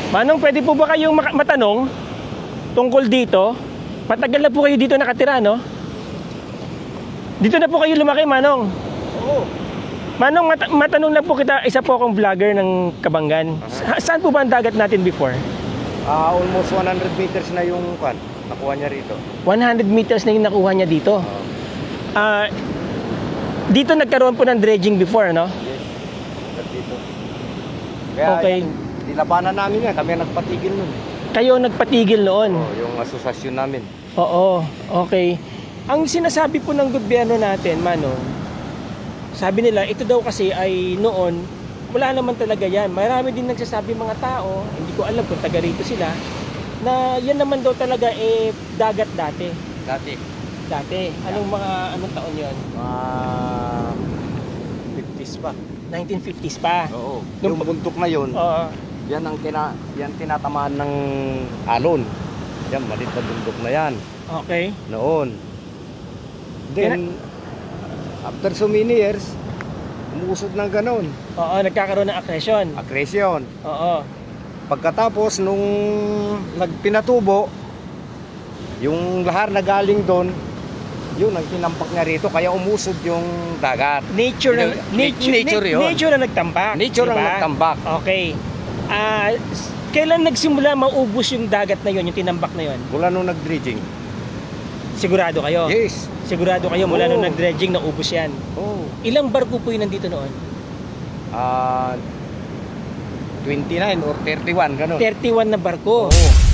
Manong, pwede po ba kayong matanong tungkol dito? Matagal na po kayo dito nakatira, no? Dito na po kayo lumaki, Manong? Oo. Manong, matanong lang po kita, isa po akong vlogger ng Kabanggan. Saan po ba ang dagat natin before? Almost 100 meters na yung nakuha niya rito. 100 meters na yung nakuha niya dito. Dito nagkaroon po ng dredging before, no? Yes. Dito. Kaya Okay. Nilabanan namin yan. Kami ang nagpatigil nun. Kayo nagpatigil noon? Yung asosasyon namin. Oo, okay. Ang sinasabi po ng gobyerno natin, Manong, sabi nila, ito daw kasi ay noon, wala naman talaga yan. Marami din nagsasabi mga tao, hindi ko alam kung taga rito sila, na yan naman daw talaga dagat dati. Dati. Anong taon yon? 50s pa. 1950s pa. Oo. Yung bundok na yun, Oo. yan tinatamaan ng alon. Yan, maliit na bundok na yan. Okay. Noon. Then, after so many years, umusog ng ganon. Oo, nagkakaroon ng aggression. Aggression. Oo. Pagkatapos, nung nagpinatubo, yung lahar na galing doon, yun ang tinampak niya rito, kaya umusog yung dagat. Nature na yun. Nature na nagtambak. Nature diba? ang nagtambak. Okay. Kailan nagsimula maubos yung dagat na yun, yung tinambak na yun? Mula nung nag-dredging. Sigurado kayo? Yes. Sigurado kayo mula Oo. nung nag-dredging naubos yan? Oh. Ilang barko po yun nandito noon? 29 or 31, gano'n. 31 na barko. Oo.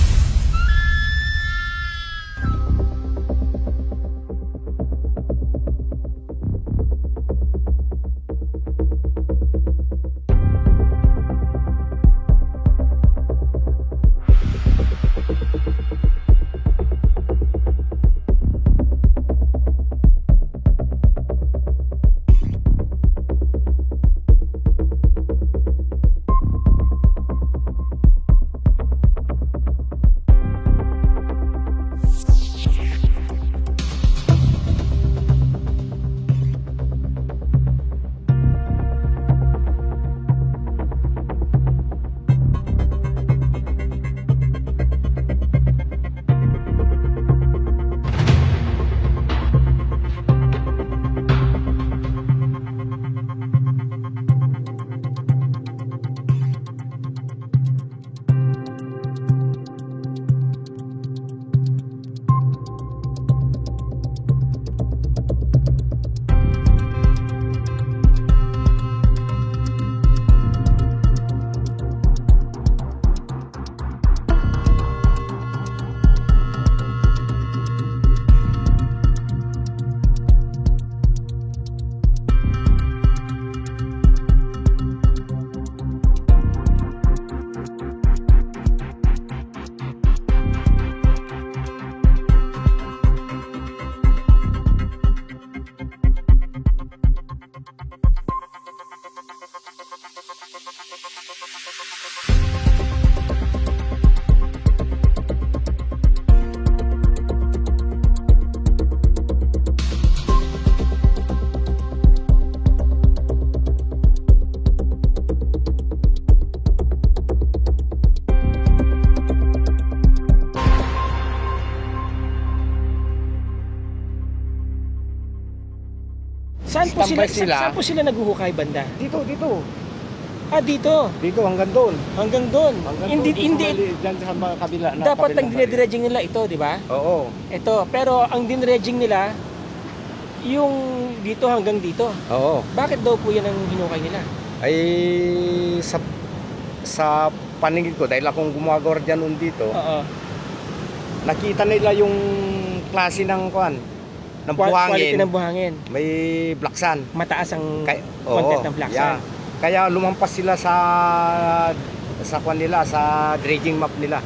Saan po sila naghuhukay banda? Dito. Dito. Dito hanggang doon. Hanggang doon. Hindi Diyan sa kabila na. dapat ang dinedredging nila ito, di ba? Oo. Ito, pero ang dinedredging nila yung dito hanggang dito. Oo. Bakit daw po yan ang hinukay nila? Ay sa paningin ko, dahil akong gumagawa dyan noon dito, Oo. nakita nila yung klase ng ng Quality buhangin. ng buhangin. May black sand. Mataas ang Oo, content ng black sand. Kaya lumampas sila sa nila, sa dredging map nila.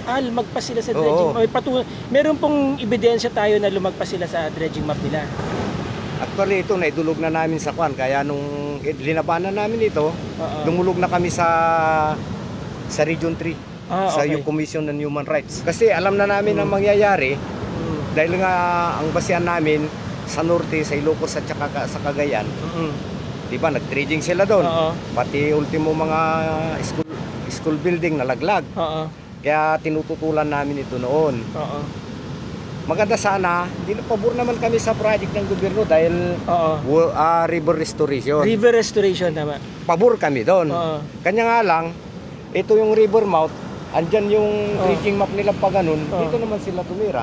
Lumagpas sila sa Oo. dredging. Meron pong ebidensya tayo na lumagpas sila sa dredging map nila. Actually, ito naidulog na namin sa kaya nung linabanan namin ito, dumulog na kami sa Region 3, sa okay. Commission on Human Rights. Kasi alam na namin ang mangyayari, dahil nga ang basihan namin sa norte, sa Ilocos at saka sa Cagayan, di ba, nag-trading sila doon. Pati ultimo mga school building nalaglag. Oo. Kaya tinututulan namin ito noon. Oo. Maganda sana, hindi na pabor naman kami sa project ng gobyerno dahil Oo. river restoration. River restoration, tama. Pabor kami doon. Oo. Kanya nga lang, ito yung river mouth, andyan yung Oo. dredging map nila pa ganun, Oo. dito naman sila tumira.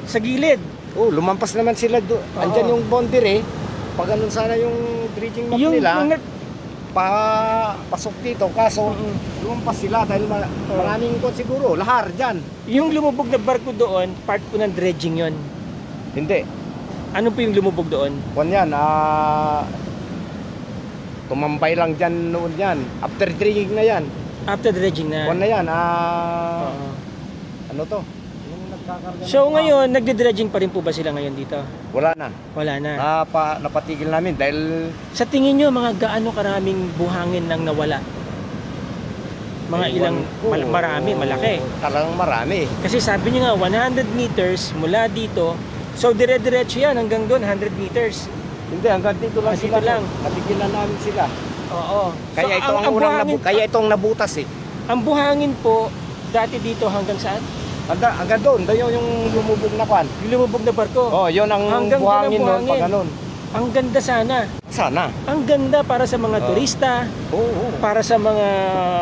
Sa gilid. Oh, lumampas naman sila doon. Oo. Andyan yung boundary, pa ganun sana yung dredging map Yung, nila. yung Pasok dito, kaso lumampas sila dahil maraming ikot siguro, lahar dyan. yung lumubog na barko doon, part po ng dredging yon. Hindi, Ano po yung lumubog doon? kwan yan, tumambay lang dyan noon yan. After dredging na yan, After dredging na. kwan na yan, Oo. ano to? Yung nagkakarga So ng- ngayon, nagde-dredging pa rin po ba sila ngayon dito? Wala na. Wala na. Napatigil namin dahil Sa tingin nyo, mga gaano karaming buhangin nang nawala? Mga ilang, marami, malaki. Talagang marami. Kasi sabi nyo nga, 100 meters mula dito. So dire-diretso yan hanggang doon, 100 meters. Hindi, hanggang dito lang Dito sila. lang. Natigilan namin sila. Oo. Kaya So, kaya itong nabutas eh. ang buhangin po, dati dito hanggang saan? Hanggang doon, doon yung lumubog na kwan. Yung lumubog na barko. Oh, yun ang Hanggang doon ang buhangin noon buhangin. pag ganun. Ang ganda sana. Sana. Ang ganda para sa mga turista, Oo. para sa mga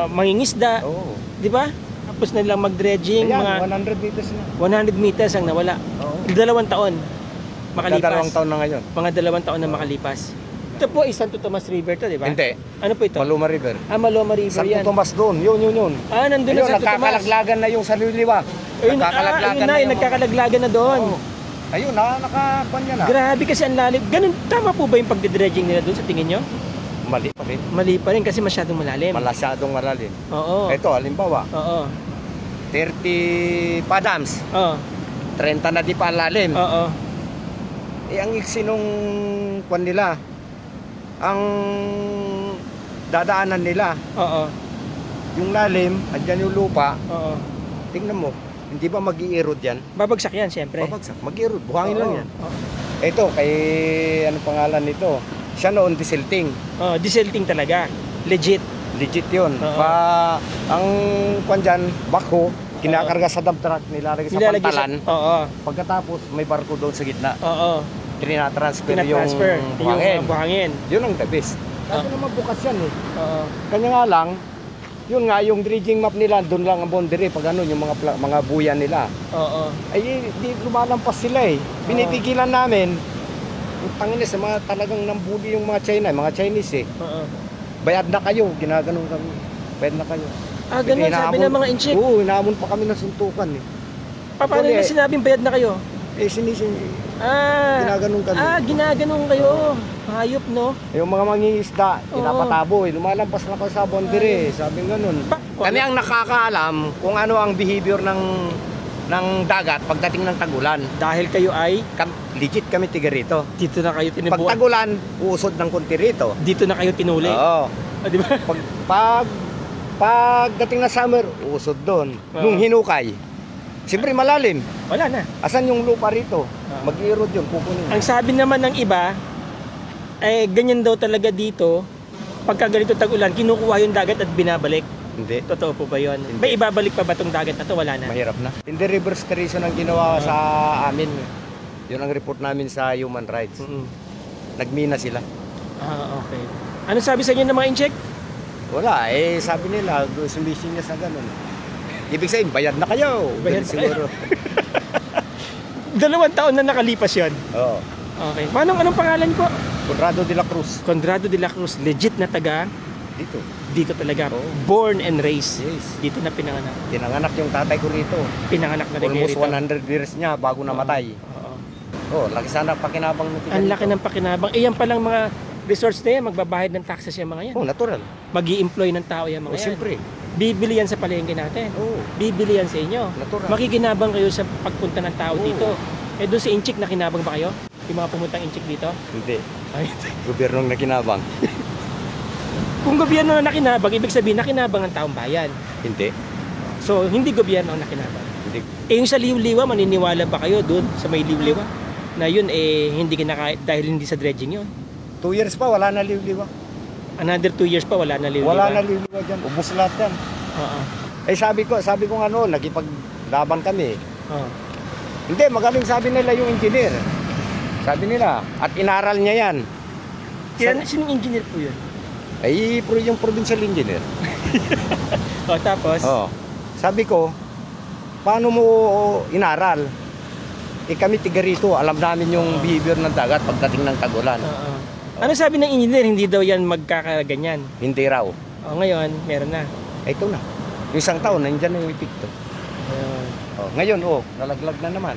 mangingisda, Oo. di ba? Tapos na nilang mag-dredging, Ayan, mga 100 meters na. 100 meters ang nawala. Oo. 2 taon makalipas. Dalawang taon na ngayon. Mga 2 taon na makalipas. Ito po is Santo Tomas River to, di ba? Hindi. Ano po ito? Maluma River. Maloma River Santo yan. Tomas doon. Yun. Nandun Ayun, na Santo Tomas. nagkakalaglagan na yung sa Liliwa. Ayun, Nagkakalaglagan ayun na, yung- nagkakalaglagan na doon. Oo. Ayun, nakapan yan na. Grabe kasi ang lalim. Ganun, tama po ba yung pagdedredging nila doon sa tingin nyo? Mali pa rin. Mali pa rin kasi masyadong malalim. Malasyadong malalim. Oo. Ito, halimbawa, Oo. 30 padams. Oo. 30 na di pa lalim. Oo. Ang iksi nung kwan nila, ang dadaanan nila, Oo. yung lalim, andyan yung lupa, Oo. tingnan mo, hindi ba mag-i-erode yan? Babagsak yan, siyempre. Babagsak, mag-i-erode, buhangin Oo. lang yan. Oo. Ito, kay, ano pangalan nito? Siya noon, disilting. Oo, diselting talaga. Legit. Legit yun. Oo. Ang kwan dyan, bako, kinakarga sa dump truck, nilalagay sa Nilalagay pantalan. Oo. Pagkatapos, may barko doon sa gitna. Oo. Tinatransfer yung Pinatransfer. buhangin. Yung buhangin. Yun ang the best. Sabi naman bukas yan eh. Oo. Kanya nga lang, yun nga, yung dredging map nila, doon lang ang boundary, pag ano, yung mga buyan nila. Oo. Ay, di lumalampas sila eh. Pinipigilan namin, yung tangin sa mga talagang nambuli yung mga China, mga Chinese eh. Oo. Bayad na kayo, ginaganon kami. Bayad na kayo. Ganun sabi ng mga inchik. Oo, inaamon pa kami ng suntukan eh. Paano nila sinabing bayad na kayo? Ginaganon kami. Ginaganon kayo. Hayop, no? Yung mga mangingisda, pinapatabo eh. Lumalampas na kayo sa boundary eh. Sabi ganun. Kami ang nakakaalam kung ano ang behavior ng dagat pagdating ng tagulan. Dahil kayo ay Legit kami tiga rito. dito na kayo Pag tinubuan. tagulan, uusod ng kunti rito. Dito na kayo tinuli. Oo. Di ba? Pagdating na summer, uusod doon. Nung hinukay, siyempre malalim. Wala na. Asan yung lupa rito? Mag-i-erode yun, kukunin. Ang sabi naman ng iba, ganyan daw talaga dito. Pagka ganito tag-ulan, kinukuha yung dagat at binabalik. Hindi. Totoo po ba yun? Hindi. May ibabalik pa ba tong dagat na to? Wala na. Mahirap na. Hindi reverse restoration ang ginawa sa amin. Yun ang report namin sa Human Rights. Mm-mm. Nagmina sila. Okay. Ano sabi sa inyo ng mga incheck? Wala, sabi nila, sumising niya sa ganun. Ibig sabihin, bayad na kayo. Bayad Ganun na kayo. siguro. 2 taon na nakalipas yun. Oo. Okay. Anong pangalan po? Conrado de la Cruz. Conrado de la Cruz. Legit na taga. Dito. Dito talaga. Oo. Born and raised. Yes. Dito na pinanganak. Tinanganak yung tatay ko rito. Pinanganak na rin Almost rito. 100 years niya bago namatay. Oo. Oh, laki sana pakinabang natin. Ang laki ng pakinabang. Yan palang mga resorts na yan, magbabayad ng taxes yung mga yan. Oh, natural. Mag-i-employ ng tao yung mga yan. Siyempre. Bibili yan sa palengke natin. Oh, Bibili yan sa inyo. natural. Makikinabang kayo sa pagpunta ng tao Oo. dito. Doon sa Inchik, nakinabang ba kayo? Yung mga pumuntang Inchik dito? Hindi. Ay, Gobyernong nakinabang. kung gobyerno na nakinabang, ibig sabihin nakinabang ang taong bayan. Hindi. So, hindi gobyerno ang nakinabang. Hindi. Yung sa Liwliwa, maniniwala ba kayo doon sa may Liwliwa? Na yun, hindi kinakaya dahil hindi sa dredging yun. 2 years pa, wala na liwliwa. Another 2 years pa, wala na Liwliwa. Wala na liwliwa dyan. Ubus lahat yan. Oo. Eh sabi ko ano, nakipaglaban kami. Oo. Hindi, magaling sabi nila yung engineer. Sabi nila, at inaral niya yan. Sinong engineer po yun? Ay, yung provincial engineer. O, tapos? Oh. Sabi ko, paano mo inaral? Eh kami tiga rito, alam namin yung behavior ng dagat pagdating ng tagulan. Oo. Ano sabi ng engineer? Hindi daw yan magkakaganyan. Hindi raw. O, ngayon, meron na. Ito na. Yung isang taon, nandyan na yung epekto. Ayun. Oh, ngayon, nalaglag na naman.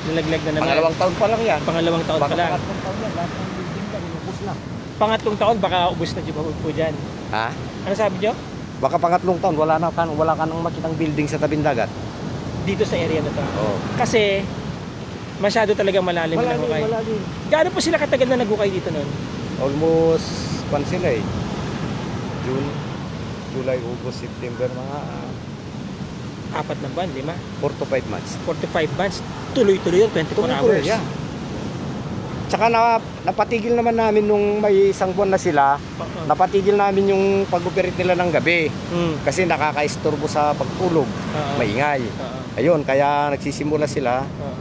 Nalaglag na naman. Pangalawang taon pa lang yan. Pangalawang taon Baka pa lang. pangatlong taon yan, lahat ng building yan, inubos na. Pangatlong taon, baka ubus na po dyan. Ha? Ano sabi nyo? Baka pangatlong taon, wala ka nang makitang building sa tabing dagat. Dito sa area na to. Oh. Kasi, masyado talagang malalim na hukay. Malalim. Gaano po sila katagal na naghukay dito nun? Almost, sila eh. June, July, August, September, mga 4 na buwan, 5? 4 to 5 months. 45 months. Tuloy-tuloy yun, 24 hours. Yeah. Tsaka napatigil naman namin nung may isang buwan na sila, Oo. napatigil namin yung pag-operate nila ng gabi Mm. kasi nakakaistorbo sa pagtulog, Oo. maingay. Oo. Ayun, kaya nagsisimula sila Oo.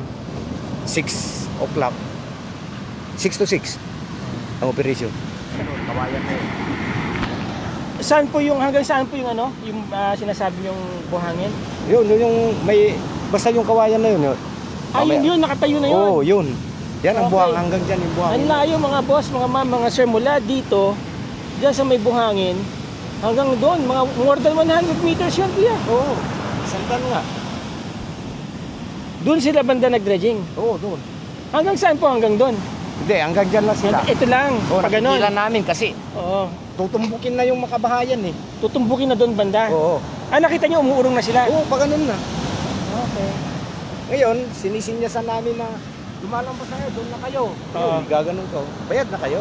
6 o'clock, 6 to 6 ang operation. Kawayan na yun. Saan po yung, hanggang saan po yung ano, yung sinasabi yung buhangin? Yun, yung may, basta yung kawayan na yun. Yun, nakatayo na yun. Oo, yun. Yan ang Okay. buhang, hanggang dyan yung buhangin. Ang layo mga boss, mga ma'am, mga sir, mula dito, dyan sa may buhangin, hanggang doon, mga more than 100 meters yun, kuya. Oo, isang tan nga. Doon sila banda nag-dredging. Oo, doon. Hanggang saan po hanggang doon? Hindi, hanggang dyan na sila. Ito lang, Oo, pag ganon. napigilan namin kasi Oo. tutumbukin na yung makabahayan eh. Tutumbukin na doon banda. Oo. Nakita nyo, umuurong na sila. Oo, pa ganun na. Okay. Ngayon, sinisinyasan namin na lumalampas na kayo, doon na kayo. Oo. Gaganon ko. Bayad na kayo.